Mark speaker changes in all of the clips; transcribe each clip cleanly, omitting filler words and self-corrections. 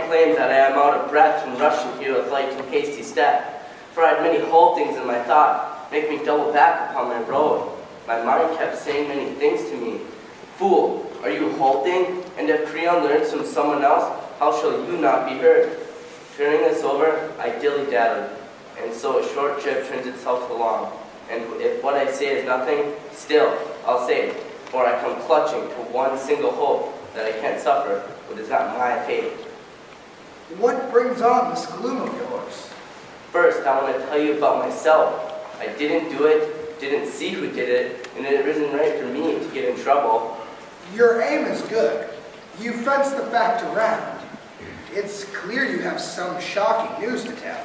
Speaker 1: can't claim that I am out of breath from rushing here with light and hasty step, for I had many haltings in my thought, make me double back upon my road. My mind kept saying many things to me. Fool, are you halting? And if Creon learns from someone else, how shall you not be heard? Turning this over, I dilly-dallied, and so a short trip turns itself to long. And if what I say is nothing, still I'll say it, for I come clutching to one single hope, that I can't suffer what is not my fate.
Speaker 2: What brings on this gloom of yours?
Speaker 1: First, I want to tell you about myself. I didn't do it, didn't see who did it, and it isn't right for me to get in trouble.
Speaker 2: Your aim is good. You fence the fact around. It's clear you have some shocking news to tell.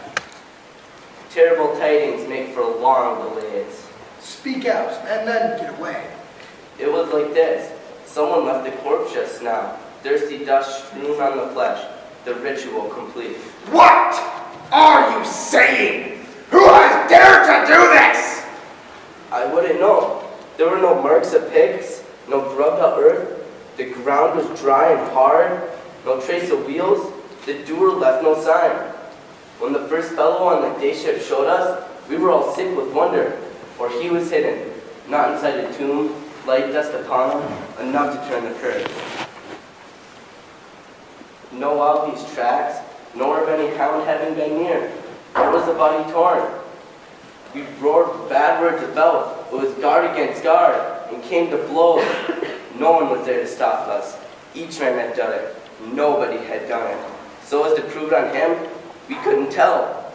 Speaker 1: Terrible tidings make for long delays.
Speaker 2: Speak out, and then get away.
Speaker 1: It was like this. Someone left the corpse just now. Thirsty dust strewn on the flesh. The ritual complete.
Speaker 3: What are you saying? Who has dared to do this?
Speaker 1: I wouldn't know. There were no marks of picks, no grubbed up earth. The ground was dry and hard. No trace of wheels. The doer left no sign. When the first fellow on the day shift showed us, we were all sick with wonder, for he was hidden, not inside a tomb, light dust upon him, enough to turn the curve. No obvious tracks, nor of any hound having been near. There was the body torn. We roared bad words about. It was guard against guard, and came to blows. No one was there to stop us. Each man had done it. Nobody had done it. So as to prove it on him, we couldn't tell.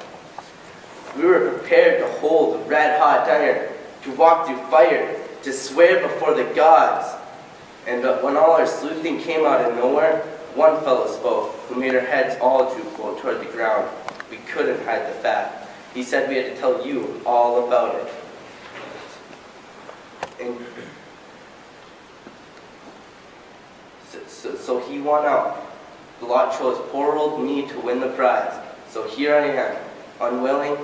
Speaker 1: We were prepared to hold the red-hot iron, to walk through fire, to swear before the gods. And when all our sleuthing came out of nowhere, one fellow spoke, who made our heads all droop low toward the ground. We couldn't hide the fact. He said we had to tell you all about it. And so he won out. The lot chose poor old me to win the prize. So here I am, unwilling,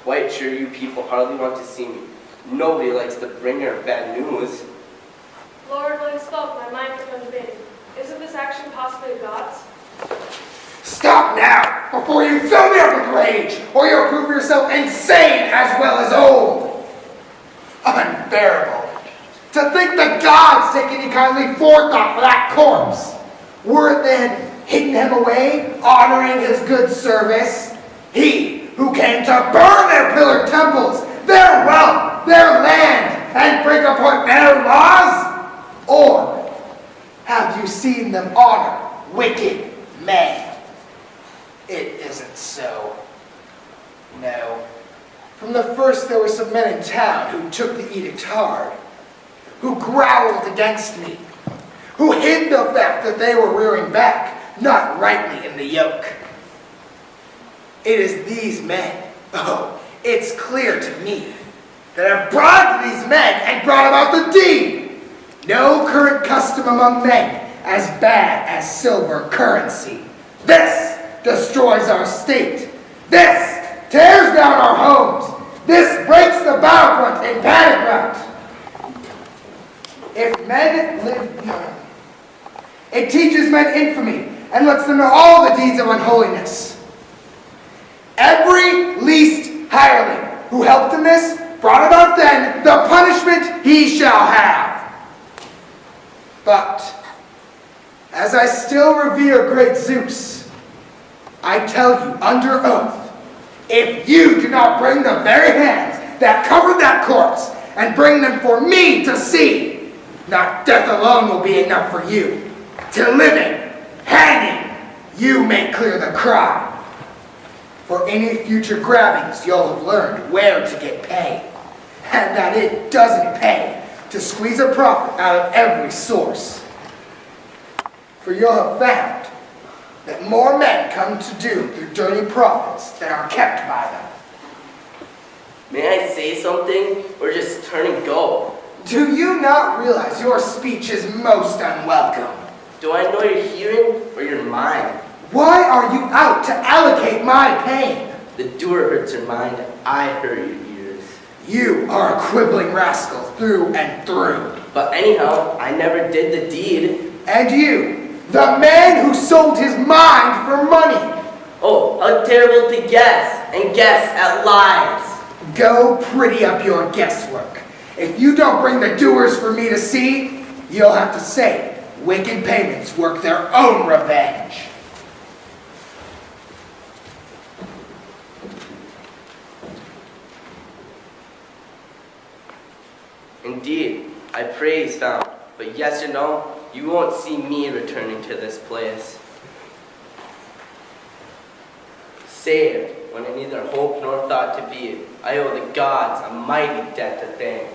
Speaker 1: quite sure you people hardly want to see me. Nobody likes the bringer of bad news.
Speaker 4: Lord, when he spoke, my mind began to big. Isn't this action possibly of God's?
Speaker 3: Stop now, before you fill me up with rage, or you'll prove yourself insane as well as old. Unbearable. To think the gods take any kindly forethought for that corpse. Were it then hidden him away, honoring his good service? He who came to burn their pillared temples, their wealth, their land, and break apart their laws? Or have you seen them honor wicked men? It isn't so. No. From the first there were some men in town who took the edict hard, who growled against me, who hid the fact that they were rearing back, not rightly in the yoke. It is these men, oh, it's clear to me, that have bribed these men and brought about the deed. No current custom among men as bad as silver currency. This destroys our state. This tears down our homes. This breaks the battlefront and battleground. If men live young, it teaches men infamy and lets them know all the deeds of unholiness. Every least hireling who helped in this brought about then the punishment he shall have. But as I still revere great Zeus, I tell you under oath, if you do not bring the very hands that covered that corpse and bring them for me to see, not death alone will be enough for you. To living, hanging, you may clear the cry. For any future grabbings, you'll have learned where to get paid, and that it doesn't pay to squeeze a profit out of every source. For you'll have found that more men come to doom through dirty profits than are kept by them.
Speaker 1: May I say something, or just turn and go?
Speaker 3: Do you not realize your speech is most unwelcome?
Speaker 1: Do I know your hearing or your mind?
Speaker 3: Why are you out to allocate my pain?
Speaker 1: The doer hurts your mind, I hurt your ears.
Speaker 3: You are a quibbling rascal through and through.
Speaker 1: But anyhow, I never did the deed.
Speaker 3: And you, The man who sold his mind for money.
Speaker 1: Oh, how terrible to guess, and guess at lies.
Speaker 3: Go pretty up your guesswork. If you don't bring the doers for me to see, you'll have to say wicked payments work their own revenge.
Speaker 1: Indeed, I pray he's found, but yes or no, you won't see me returning to this place. Saved, when I neither hoped nor thought to be, I owe the gods a mighty debt of thanks.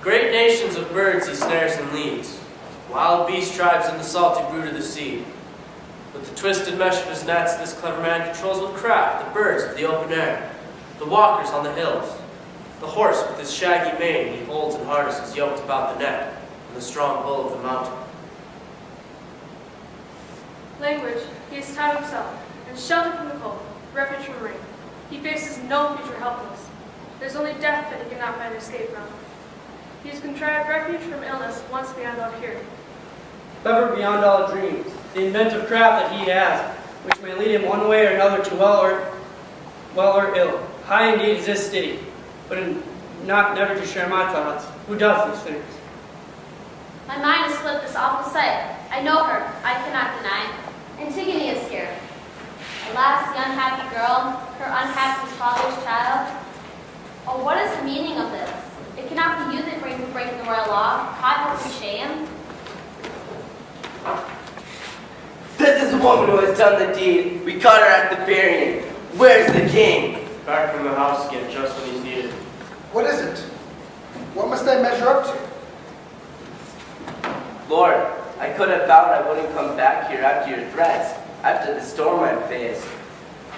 Speaker 5: Great nations of birds he snares and leads, wild beast tribes in the salty brood of the sea. With the twisted mesh of his nets, this clever man controls with craft the birds of the open air, the walkers on the hills, the horse with his shaggy mane he holds in harnesses yoked about the neck, and the strong bull of the mountain.
Speaker 4: Language, he has taught himself, and shelter from the cold, refuge from rain. He faces no future helpless. There's only death that he cannot find escape from. He has contrived refuge from illness once beyond all cure.
Speaker 6: Clever beyond all dreams, the inventive craft that he has, which may lead him one way or another to well or ill. High indeed is his steady, but never to share my thoughts. Who does these things?
Speaker 7: My mind has flipped this awful sight. I know her, I cannot deny. Antigone is here. Alas, the unhappy girl, her unhappy father's child. Oh, what is the meaning of this? It cannot be you that bring breaking the royal law. God will be shame.
Speaker 1: This is the woman who has done the deed. We caught her at the burying. Where's the king?
Speaker 5: Back from the house again, just when he's needed.
Speaker 2: What is it? What must I measure up to?
Speaker 1: Lord, I could have vowed I wouldn't come back here after your threats, after the storm I faced.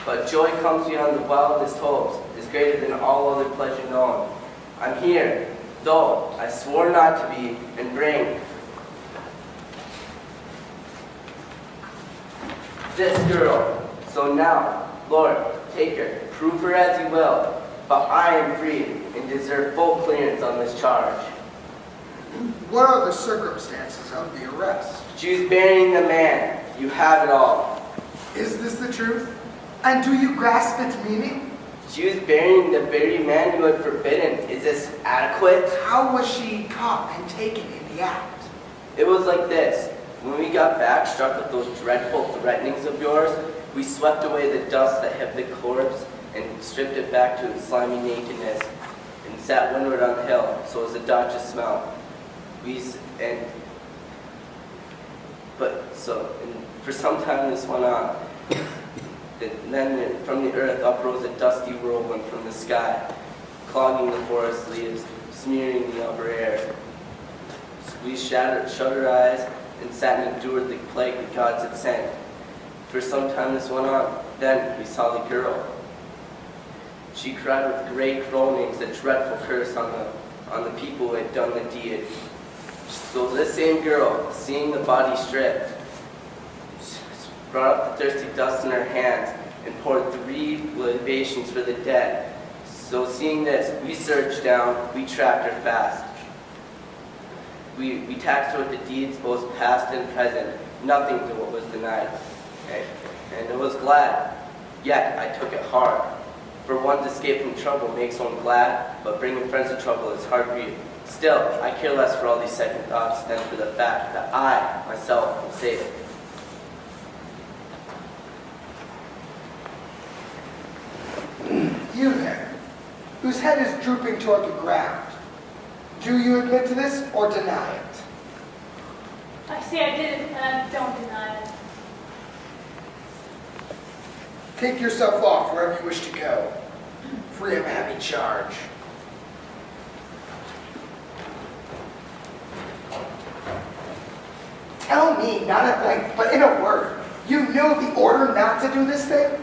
Speaker 1: But joy comes beyond the wildest hopes, is greater than all other pleasure known. I'm here, though I swore not to be, and bring this girl. So now, Lord, take her, prove her as you will, but I am free and deserve full clearance on this charge.
Speaker 2: What are the circumstances of the arrest?
Speaker 1: Jews burying the man. You have it all.
Speaker 2: Is this the truth? And do you grasp its meaning?
Speaker 1: Jews burying the very man you had forbidden. Is this adequate?
Speaker 2: How was she caught and taken in the act?
Speaker 1: It was like this. When we got back, struck with those dreadful threatenings of yours, we swept away the dust that hid the corpse and stripped it back to its slimy nakedness and sat windward on the hill so as to dodge the smell. For some time this went on. Then from the earth uprose a dusty whirlwind from the sky, clogging the forest leaves, smearing the upper air. We shut our eyes and sat and endured the plague the gods had sent. For some time this went on. Then we saw the girl. She cried with great groanings a dreadful curse on the people who had done the deed. So this same girl, seeing the body stripped, brought up the thirsty dust in her hands and poured 3 libations for the dead. So seeing this, we surged down, we trapped her fast. We taxed her with the deeds both past and present, nothing to what was denied. And it was glad, yet I took it hard. For one's escape from trouble makes one glad, but bringing friends to trouble is hard grief. Still, I care less for all these second thoughts than for the fact that I, myself, am safe.
Speaker 3: You there, whose head is drooping toward the ground. Do you admit to this or deny it?
Speaker 4: I say I did it, and I don't deny it.
Speaker 3: Take yourself off wherever you wish to go, free of a heavy charge. Tell me, not at length, but in a word, you know the order not to do this thing?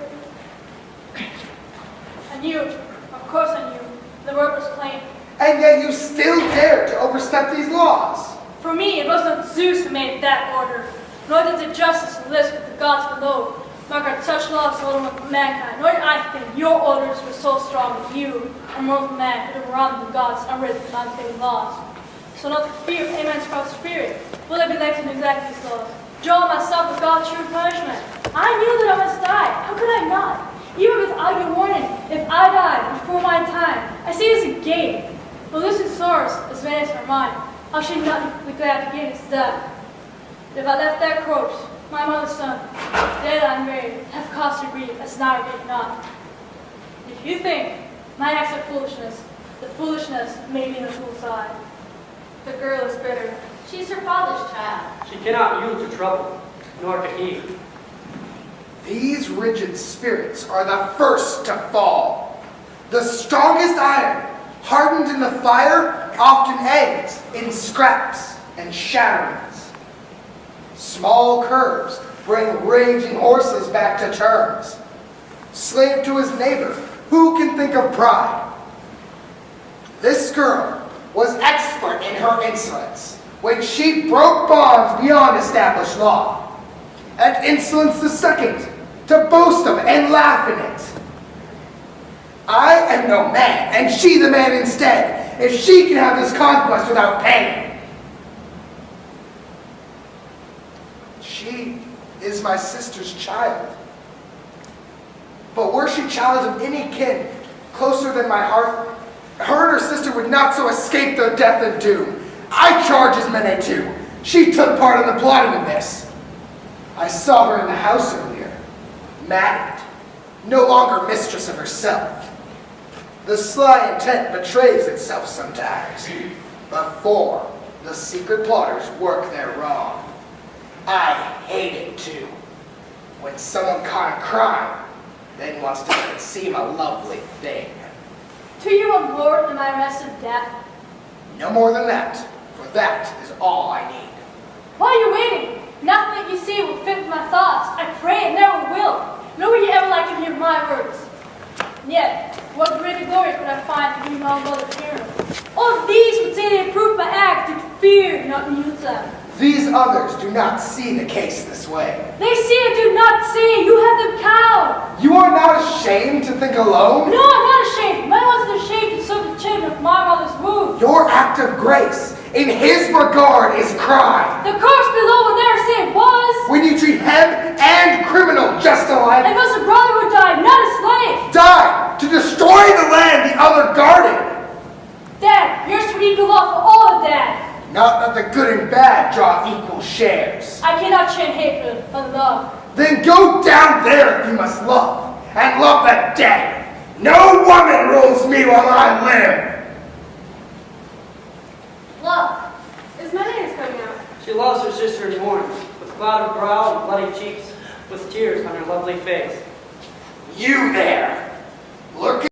Speaker 4: I knew, of course I knew. The word was plain.
Speaker 3: And yet you still dare to overstep these laws.
Speaker 4: For me, it was not Zeus who made that order, nor did the justice who lives with the gods below. Nor could such laws hold with mankind, nor did I think your orders were so strong that you, a mortal man, could run the gods' unwritten, unfailing laws. So not for fear of any man's proud spirit will I be led to neglect these laws. Draw myself with God's true punishment. I knew that I must die. How could I not? Even without your warning, if I die before my time, I see it as a gain. But losing sorrows is vanished from mine. I should not be glad to gain his death. If I left that corpse, my mother's son, dead and unmarried, have caused her grief as now regret not. If you think my acts are foolishness, the foolishness may be on the fool's side. The girl is bitter.
Speaker 7: She's her father's child.
Speaker 6: She cannot yield to trouble, nor can he.
Speaker 3: These rigid spirits are the first to fall. The strongest iron, hardened in the fire, often ends in scraps and shatterings. Small curbs bring raging horses back to terms. Slave to his neighbor, who can think of pride? This girl was expert in her insolence when she broke bonds beyond established law. And insolence the second, to boast of and laugh in it. I am no man, and she the man instead, if she can have this conquest without pain. She is my sister's child. But were she child of any kin closer than my heart, her and her sister would not so escape their death and doom. I charge as many too. She took part in the plotting of this. I saw her in the house earlier, maddened, no longer mistress of herself. The sly intent betrays itself sometimes, before the secret plotters work their wrong. I hate it too, when someone caught a crime, then wants to make it seem a lovely thing.
Speaker 4: To you, O Lord, am I arrested death?
Speaker 3: No more than that, for that is all I need.
Speaker 4: Why are you waiting? Nothing that you say will fit with my thoughts. I pray it never will. Nor will you ever like to hear my words. And yet, what greater glory could I find in being my mother's hero? All of these would say they approve my act, did fear not mute them.
Speaker 3: These others do not see the case this way.
Speaker 4: They see and do not see. You have them cowed.
Speaker 3: You are not ashamed to think alone?
Speaker 4: No, I'm not ashamed. My wasn't ashamed to serve the children of my mother's womb.
Speaker 3: Your act of grace in his regard is crime.
Speaker 4: The corpse below will never say it was.
Speaker 3: When you treat him and criminal just alike.
Speaker 4: It was a brother who died, not a slave.
Speaker 3: Died to destroy the land the other guarded.
Speaker 4: Dad, yours would equal law for all the dead.
Speaker 3: Not that the good and bad draw equal shares.
Speaker 4: I cannot chain hatred, but love.
Speaker 3: Then go down there if you must love, and love the dead. No woman rules me while I live.
Speaker 7: Look, is my name coming out?
Speaker 6: She loves her sister in mourning, with clouded brow and bloody cheeks, with tears on her lovely face.
Speaker 3: You there, lurking